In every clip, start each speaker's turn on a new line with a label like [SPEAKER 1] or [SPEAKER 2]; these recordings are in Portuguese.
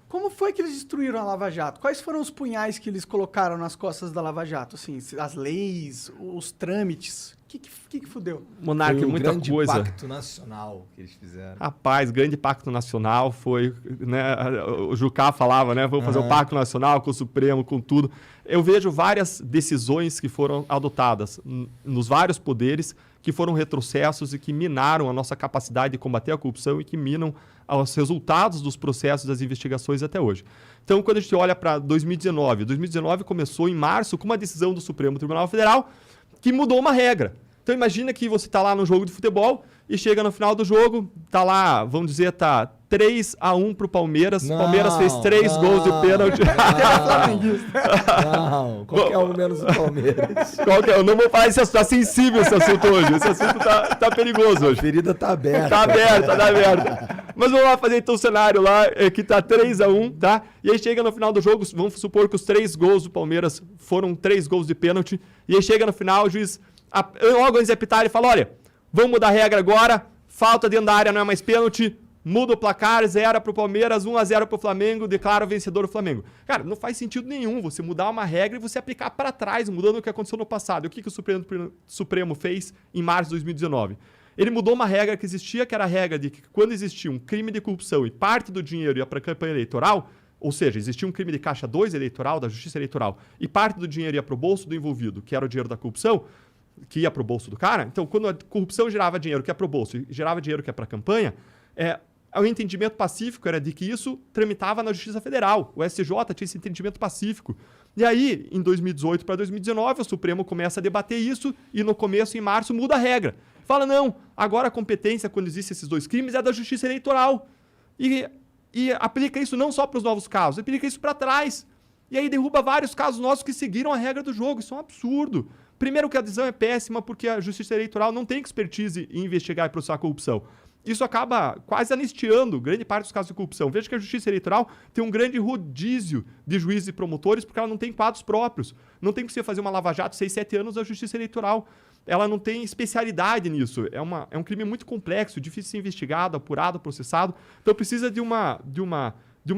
[SPEAKER 1] Como foi que eles destruíram a Lava Jato? Quais foram os punhais que eles colocaram nas costas da Lava Jato? Assim, as leis, os trâmites. O que fudeu?
[SPEAKER 2] Monarca, muita
[SPEAKER 3] grande
[SPEAKER 2] coisa.
[SPEAKER 3] pacto nacional que eles fizeram.
[SPEAKER 2] Rapaz, grande pacto nacional foi, né, o Jucá falava, né, vamos fazer o pacto nacional com o Supremo, com tudo. Eu vejo várias decisões que foram adotadas nos vários poderes que foram retrocessos e que minaram a nossa capacidade de combater a corrupção e que minam os resultados dos processos das investigações até hoje. Então, quando a gente olha para 2019 começou em março com uma decisão do Supremo Tribunal Federal que mudou uma regra. Então imagina que você está lá no jogo de futebol e chega no final do jogo, tá lá, vamos dizer, tá 3-1 pro Palmeiras. O Palmeiras fez 3 gols de pênalti.
[SPEAKER 3] Não, qual é o menos o Palmeiras?
[SPEAKER 2] Eu não vou falar esse assunto, tá sensível esse assunto hoje. Esse assunto tá perigoso hoje.
[SPEAKER 3] A ferida tá aberta.
[SPEAKER 2] Tá aberta. Mas vamos lá fazer então o cenário lá, que tá 3-1, tá? E aí chega no final do jogo, vamos supor que os 3 gols do Palmeiras foram 3 gols de pênalti. E aí chega no final, o juiz, logo antes de apitar, ele fala, olha, vamos mudar a regra agora, falta dentro da área não é mais pênalti, muda o placar, 0 pro Palmeiras, 1-0 pro Flamengo, declara o vencedor o Flamengo. Cara, não faz sentido nenhum você mudar uma regra e você aplicar para trás, mudando o que aconteceu no passado. E o que o Supremo fez em março de 2019? Ele mudou uma regra que existia, que era a regra de que quando existia um crime de corrupção e parte do dinheiro ia para a campanha eleitoral, ou seja, existia um crime de caixa 2 eleitoral, da justiça eleitoral, e parte do dinheiro ia para o bolso do envolvido, que era o dinheiro da corrupção, que ia para o bolso do cara. Então, quando a corrupção gerava dinheiro que é para o bolso e gerava dinheiro que é para a campanha, o entendimento pacífico era de que isso tramitava na Justiça Federal. O STJ tinha esse entendimento pacífico. E aí, em 2018 para 2019, o Supremo começa a debater isso e no começo, em março, muda a regra. Fala, não, agora a competência, quando existem esses 2 crimes, é da Justiça Eleitoral. E aplica isso não só para os novos casos, aplica isso para trás. E aí derruba vários casos nossos que seguiram a regra do jogo. Isso é um absurdo. Primeiro que a decisão é péssima porque a Justiça Eleitoral não tem expertise em investigar e processar a corrupção. Isso acaba quase anistiando grande parte dos casos de corrupção. Veja que a Justiça Eleitoral tem um grande rodízio de juízes e promotores porque ela não tem quadros próprios. Não tem que você fazer uma lava-jato 6, 7 anos da Justiça Eleitoral. Ela não tem especialidade nisso. É um crime muito complexo, difícil de ser investigado, apurado, processado. Então precisa de uma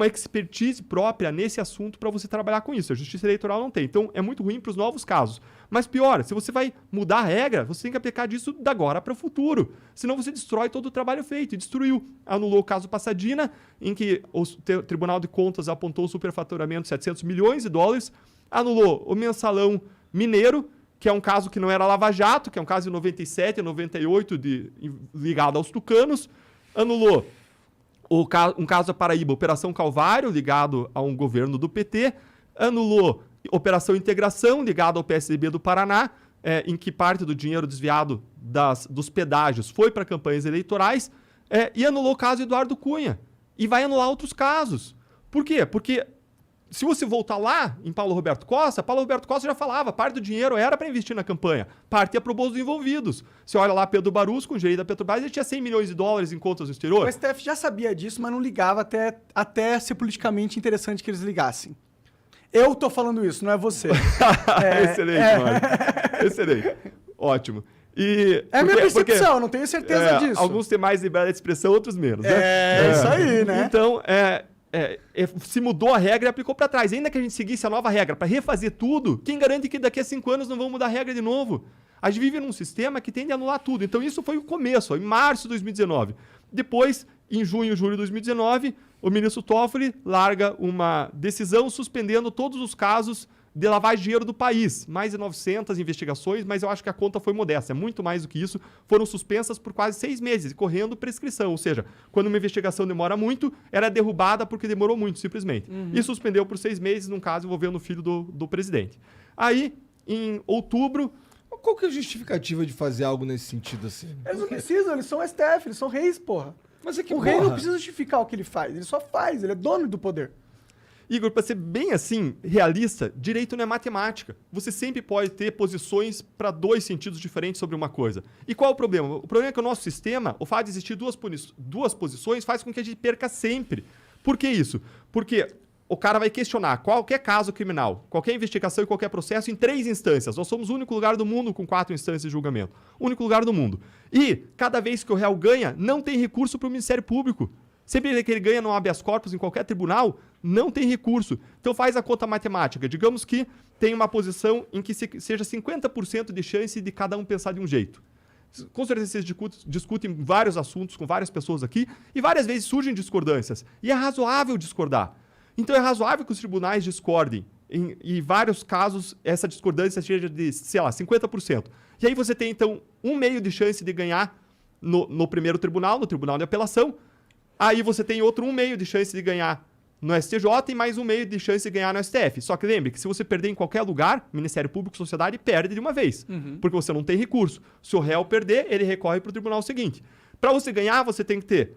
[SPEAKER 2] expertise própria nesse assunto para você trabalhar com isso. A Justiça Eleitoral não tem. Então é muito ruim para os novos casos. Mas pior, se você vai mudar a regra, você tem que aplicar disso da agora para o futuro. Senão você destrói todo o trabalho feito. E destruiu. Anulou o caso Passadina, em que o Tribunal de Contas apontou o superfaturamento de 700 milhões de dólares. Anulou o mensalão mineiro, que é um caso que não era Lava Jato, que é um caso de 97 e 98 ligado aos tucanos. Anulou um caso da Paraíba, Operação Calvário, ligado a um governo do PT. Anulou Operação Integração, ligado ao PSDB do Paraná, em que parte do dinheiro desviado dos pedágios foi para campanhas eleitorais. E anulou o caso Eduardo Cunha. E vai anular outros casos. Por quê? Porque se você voltar lá em Paulo Roberto Costa já falava, parte do dinheiro era para investir na campanha, parte ia para o bolso dos envolvidos. Você olha lá, Pedro Barus, com o gerente da Petrobras, ele tinha 100 milhões de dólares em contas no exterior.
[SPEAKER 1] O STF já sabia disso, mas não ligava até ser politicamente interessante que eles ligassem. Eu tô falando isso, não é você.
[SPEAKER 2] Excelente, Mário. Excelente. Ótimo.
[SPEAKER 1] Minha percepção, não tenho certeza disso.
[SPEAKER 2] Alguns têm mais liberdade de expressão, outros menos.
[SPEAKER 1] Isso aí, né?
[SPEAKER 2] Então, se mudou a regra e aplicou para trás. Ainda que a gente seguisse a nova regra para refazer tudo, quem garante que daqui a 5 anos não vão mudar a regra de novo? A gente vive num sistema que tende a anular tudo. Então isso foi o começo, em março de 2019. Depois, em junho e julho de 2019, o ministro Toffoli larga uma decisão suspendendo todos os casos de lavagem de dinheiro do país. Mais de 900 investigações, mas eu acho que a conta foi modesta. É muito mais do que isso. Foram suspensas por quase 6 meses, correndo prescrição. Ou seja, quando uma investigação demora muito, era derrubada porque demorou muito, simplesmente. E suspendeu por 6 meses, num caso envolvendo o filho do presidente. Aí, em outubro...
[SPEAKER 3] Qual que é a justificativa de fazer algo nesse sentido assim?
[SPEAKER 1] Eles não precisam, eles são STF, eles são reis, porra.
[SPEAKER 3] Mas é que,
[SPEAKER 1] o rei não precisa justificar o que ele faz, ele só faz, ele é dono do poder.
[SPEAKER 2] Igor, para ser bem assim, realista, direito não é matemática. Você sempre pode ter posições para 2 sentidos diferentes sobre uma coisa. E qual é o problema? O problema é que o nosso sistema, o fato de existir duas posições, faz com que a gente perca sempre. Por que isso? Porque o cara vai questionar qualquer caso criminal, qualquer investigação e qualquer processo em 3 instâncias. Nós somos o único lugar do mundo com 4 instâncias de julgamento. O único lugar do mundo. E, cada vez que o réu ganha, não tem recurso para o Ministério Público. Sempre que ele ganha no habeas corpus em qualquer tribunal, não tem recurso. Então faz a conta matemática. Digamos que tem uma posição em que seja 50% de chance de cada um pensar de um jeito. Com certeza vocês discutem vários assuntos com várias pessoas aqui e várias vezes surgem discordâncias. E é razoável discordar. Então é razoável que os tribunais discordem. Em vários casos, essa discordância seja de, sei lá, 50%. E aí você tem, então, 1/2 de chance de ganhar no primeiro tribunal, no tribunal de apelação. Aí você tem outro 1/2 de chance de ganhar no STJ e mais 1/2 de chance de ganhar no STF. Só que lembre que se você perder em qualquer lugar, Ministério Público, sociedade, perde de uma vez. Porque você não tem recurso. Se o réu perder, ele recorre para o tribunal seguinte. Para você ganhar, você tem que ter,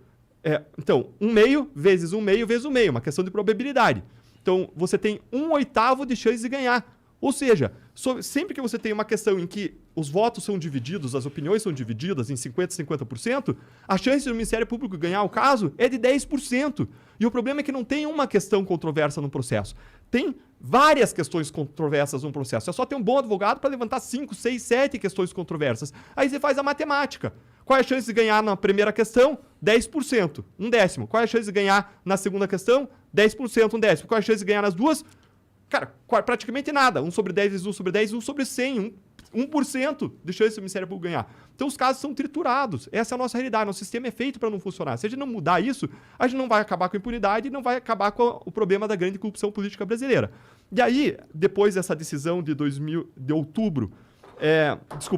[SPEAKER 2] então, 1/2 vezes 1/2 vezes 1/2, uma questão de probabilidade. Então, você tem 1/8 de chance de ganhar. Ou seja, sempre que você tem uma questão em que os votos são divididos, as opiniões são divididas em 50% e 50%, a chance do Ministério Público ganhar o caso é de 10%. E o problema é que não tem uma questão controversa no processo. Tem várias questões controversas no processo. É só ter um bom advogado para levantar 5, 6, 7 questões controversas. Aí você faz a matemática. Qual é a chance de ganhar na primeira questão? 10%, 1/10. Qual é a chance de ganhar na segunda questão? 10%, 1/10. Qual é a chance de ganhar nas duas? Cara, praticamente nada. 1/10 vezes 1/10, 1/100. 1% de chance do Ministério Público ganhar. Então os casos são triturados. Essa é a nossa realidade. Nosso sistema é feito para não funcionar. Se a gente não mudar isso, a gente não vai acabar com a impunidade e não vai acabar com o problema da grande corrupção política brasileira. E aí, depois dessa decisão de outubro,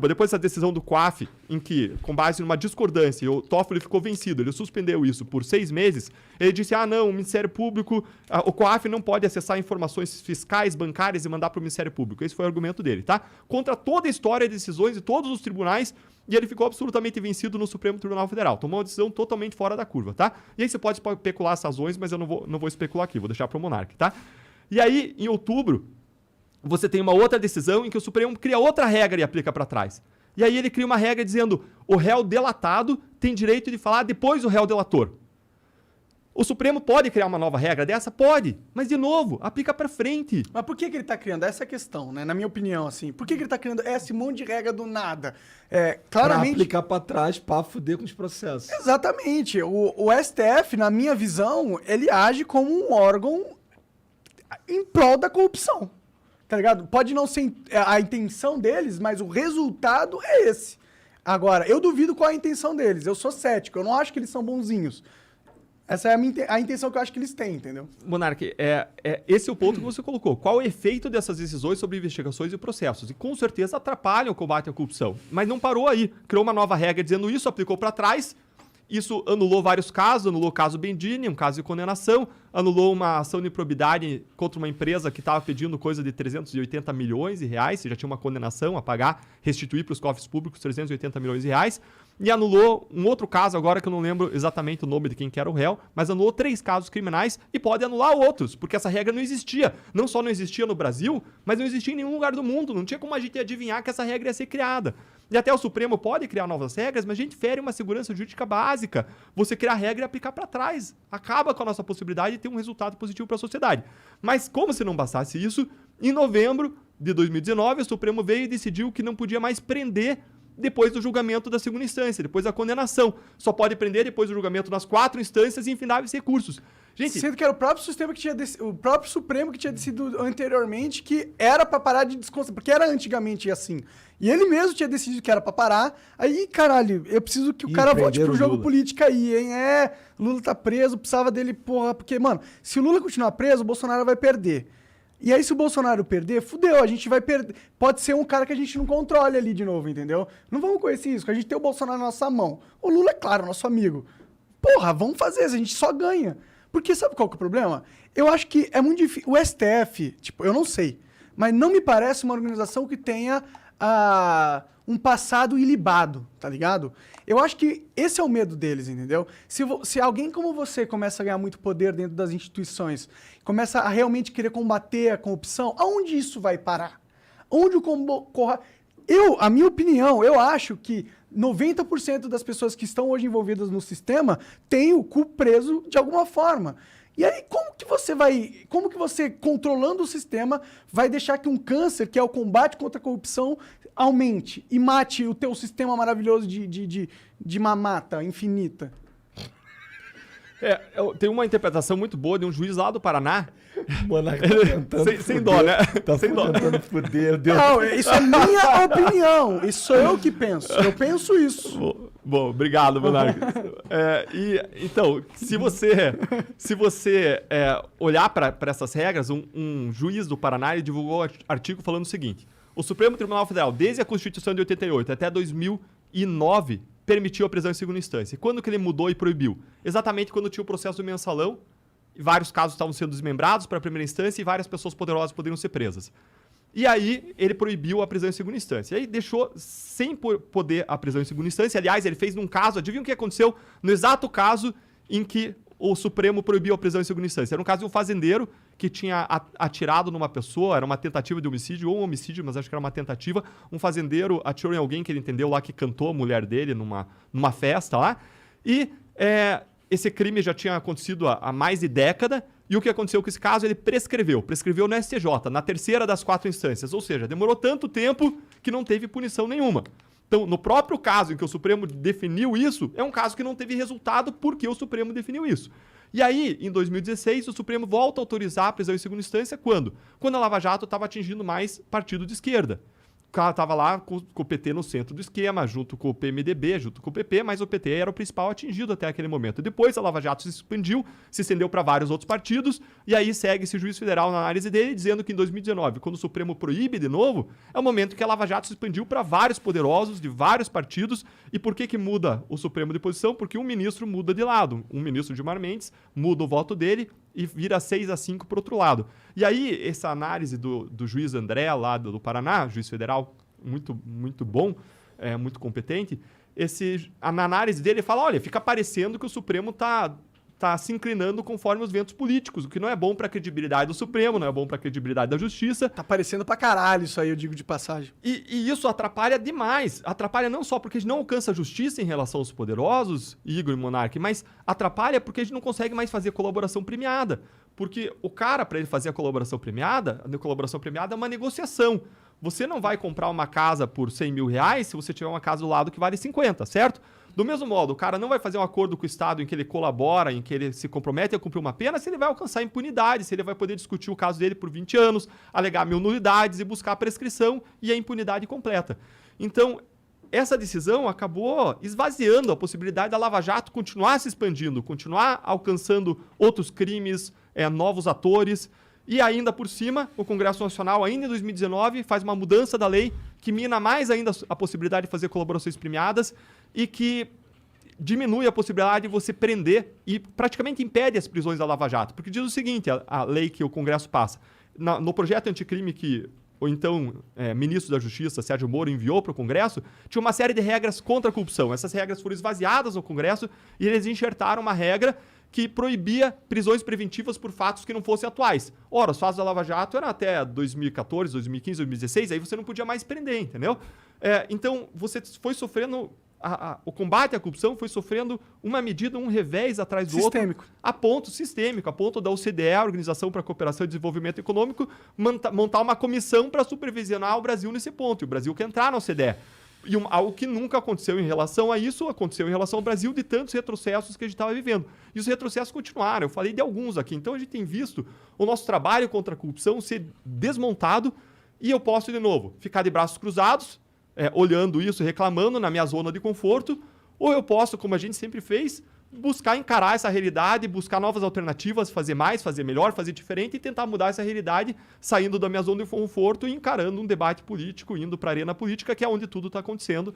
[SPEAKER 2] depois dessa decisão do COAF, em que, com base numa discordância, o Toffoli ficou vencido, ele suspendeu isso por 6 meses, ele disse, não, o Ministério Público, o COAF não pode acessar informações fiscais, bancárias e mandar para o Ministério Público. Esse foi o argumento dele, tá? Contra toda a história de decisões de todos os tribunais, e ele ficou absolutamente vencido no Supremo Tribunal Federal. Tomou uma decisão totalmente fora da curva, tá? E aí você pode especular as razões, mas eu não vou especular aqui, vou deixar para o Monark, tá? E aí, em outubro, você tem uma outra decisão em que o Supremo cria outra regra e aplica para trás. E aí ele cria uma regra dizendo o réu delatado tem direito de falar depois do réu delator. O Supremo pode criar uma nova regra dessa? Pode. Mas, de novo, aplica para frente.
[SPEAKER 1] Mas por que ele tá criando? Essa é a questão, né? Na minha opinião, assim. Por que ele tá criando esse monte de regra do nada? Claramente...
[SPEAKER 3] Pra aplicar pra trás, pra fuder com os processos.
[SPEAKER 1] Exatamente. O STF, na minha visão, ele age como um órgão em prol da corrupção. Tá ligado? Pode não ser a intenção deles, mas o resultado é esse. Agora, eu duvido qual é a intenção deles. Eu sou cético. Eu não acho que eles são bonzinhos. Essa é a intenção que eu acho que eles têm, entendeu?
[SPEAKER 2] Monark, esse é o ponto que você colocou. Qual o efeito dessas decisões sobre investigações e processos? E com certeza atrapalham o combate à corrupção. Mas não parou aí. Criou uma nova regra dizendo isso, aplicou para trás. Isso anulou vários casos, anulou o caso Bendini, um caso de condenação, anulou uma ação de improbidade contra uma empresa que estava pedindo coisa de 380 milhões de reais, já tinha uma condenação a pagar, restituir para os cofres públicos 380 milhões de reais, e anulou um outro caso agora que eu não lembro exatamente o nome de quem que era o réu, mas anulou 3 casos criminais e pode anular outros, porque essa regra não existia. Não só não existia no Brasil, mas não existia em nenhum lugar do mundo, não tinha como a gente adivinhar que essa regra ia ser criada. E até o Supremo pode criar novas regras, mas a gente fere uma segurança jurídica básica. Você criar regra e aplicar para trás. Acaba com a nossa possibilidade de ter um resultado positivo para a sociedade. Mas como se não bastasse isso, em novembro de 2019, o Supremo veio e decidiu que não podia mais prender depois do julgamento da segunda instância, depois da condenação. Só pode prender depois do julgamento nas 4 instâncias e infindáveis recursos. Gente,
[SPEAKER 1] sendo que era o próprio sistema que tinha o próprio Supremo que tinha decidido anteriormente que era pra parar de desconsiderar, porque era antigamente assim. E ele mesmo tinha decidido que era pra parar. Aí, caralho, eu preciso que o cara volte pro jogo político aí, hein? Lula tá preso, precisava dele, porra, porque, mano, se o Lula continuar preso, o Bolsonaro vai perder. E aí, se o Bolsonaro perder, fudeu, a gente vai perder. Pode ser um cara que a gente não controle ali de novo, entendeu? Não vamos conhecer isso, a gente tem o Bolsonaro na nossa mão. O Lula é, claro, nosso amigo. Porra, vamos fazer isso, a gente só ganha. Porque sabe qual que é o problema? Eu acho que é muito difícil. O STF, tipo, eu não sei, mas não me parece uma organização que tenha um passado ilibado, tá ligado? Eu acho que esse é o medo deles, entendeu? Se alguém como você começa a ganhar muito poder dentro das instituições, começa a realmente querer combater a corrupção, aonde isso vai parar? Onde a minha opinião, eu acho que 90% das pessoas que estão hoje envolvidas no sistema têm o cu preso de alguma forma. E aí, como que você, controlando o sistema, vai deixar que um câncer, que é o combate contra a corrupção, aumente e mate o teu sistema maravilhoso de mamata infinita?
[SPEAKER 2] Tem uma interpretação muito boa de um juiz lá do Paraná.
[SPEAKER 3] O Monark tá tentando
[SPEAKER 2] sem dó, né?
[SPEAKER 3] Tá
[SPEAKER 2] sem dó.
[SPEAKER 3] tentando foder.
[SPEAKER 1] Não, isso é minha opinião. Isso sou eu que penso. Eu penso isso.
[SPEAKER 2] Bom, obrigado, Monark. Então, se você olhar para essas regras, um juiz do Paraná ele divulgou um artigo falando o seguinte: o Supremo Tribunal Federal, desde a Constituição de 88 até 2009, permitiu a prisão em segunda instância. E quando que ele mudou e proibiu? Exatamente quando tinha o processo do mensalão, e vários casos estavam sendo desmembrados para a primeira instância e várias pessoas poderosas poderiam ser presas. E aí ele proibiu a prisão em segunda instância. E aí deixou sem poder a prisão em segunda instância. Aliás, ele fez num caso, adivinha o que aconteceu? No exato caso em que o Supremo proibiu a prisão em segunda instância. Era um caso de um fazendeiro que tinha atirado numa pessoa, era uma tentativa de homicídio, ou um homicídio, mas acho que era uma tentativa. Um fazendeiro atirou em alguém que ele entendeu lá que cantou a mulher dele numa festa lá. E esse crime já tinha acontecido há mais de década. E o que aconteceu com esse caso? Ele prescreveu no STJ, na terceira das 4 instâncias. Ou seja, demorou tanto tempo que não teve punição nenhuma. Então, no próprio caso em que o Supremo definiu isso, é um caso que não teve resultado porque o Supremo definiu isso. E aí, em 2016, o Supremo volta a autorizar a prisão em segunda instância quando? Quando a Lava Jato estava atingindo mais partido de esquerda. O cara estava lá com o PT no centro do esquema, junto com o PMDB, junto com o PP, mas o PT era o principal atingido até aquele momento. Depois a Lava Jato se expandiu, se estendeu para vários outros partidos, e aí segue esse juiz federal na análise dele, dizendo que em 2019, quando o Supremo proíbe de novo, é o momento que a Lava Jato se expandiu para vários poderosos de vários partidos. E por que muda o Supremo de posição? Porque um ministro muda de lado. Um ministro, Gilmar Mendes, muda o voto dele e vira 6-5 para o outro lado. E aí, essa análise do juiz André, lá do Paraná, juiz federal, muito, muito bom, muito competente, na análise dele, ele fala, olha, fica parecendo que o Supremo está se inclinando conforme os ventos políticos, o que não é bom para a credibilidade do Supremo, não é bom para a credibilidade da Justiça.
[SPEAKER 1] Tá parecendo pra caralho isso aí, eu digo de passagem.
[SPEAKER 2] E isso atrapalha demais. Atrapalha não só porque a gente não alcança a justiça em relação aos poderosos, Igor e Monark, mas atrapalha porque a gente não consegue mais fazer colaboração premiada. Porque o cara, para ele fazer a colaboração premiada é uma negociação. Você não vai comprar uma casa por 100 mil reais se você tiver uma casa do lado que vale 50, certo? Do mesmo modo, o cara não vai fazer um acordo com o Estado em que ele colabora, em que ele se compromete a cumprir uma pena, se ele vai alcançar impunidade, se ele vai poder discutir o caso dele por 20 anos, alegar 1000 nulidades e buscar a prescrição e a impunidade completa. Então, essa decisão acabou esvaziando a possibilidade da Lava Jato continuar se expandindo, continuar alcançando outros crimes, novos atores. E ainda por cima, o Congresso Nacional, ainda em 2019, faz uma mudança da lei que mina mais ainda a possibilidade de fazer colaborações premiadas e que diminui a possibilidade de você prender e praticamente impede as prisões da Lava Jato. Porque diz o seguinte, a lei que o Congresso passa, no projeto anticrime que o então ministro da Justiça, Sérgio Moro, enviou para o Congresso, tinha uma série de regras contra a corrupção. Essas regras foram esvaziadas no Congresso e eles enxertaram uma regra que proibia prisões preventivas por fatos que não fossem atuais. Ora, os fatos da Lava Jato eram até 2014, 2015, 2016, aí você não podia mais prender, entendeu? Então, você foi sofrendo... O combate à corrupção foi sofrendo uma medida, um revés atrás do outro. Sistêmico, a ponto da OCDE, a Organização para a Cooperação e Desenvolvimento Econômico, montar uma comissão para supervisionar o Brasil nesse ponto. E o Brasil quer entrar na OCDE. E algo que nunca aconteceu em relação a isso, aconteceu em relação ao Brasil, de tantos retrocessos que a gente estava vivendo. E os retrocessos continuaram. Eu falei de alguns aqui. Então, a gente tem visto o nosso trabalho contra a corrupção ser desmontado. E eu posso, de novo, ficar de braços cruzados, olhando isso, reclamando na minha zona de conforto. Ou eu posso, como a gente sempre fez, buscar encarar essa realidade, buscar novas alternativas, fazer mais, fazer melhor, fazer diferente e tentar mudar essa realidade, saindo da minha zona de conforto e encarando um debate político, indo para a arena política, que é onde tudo está acontecendo.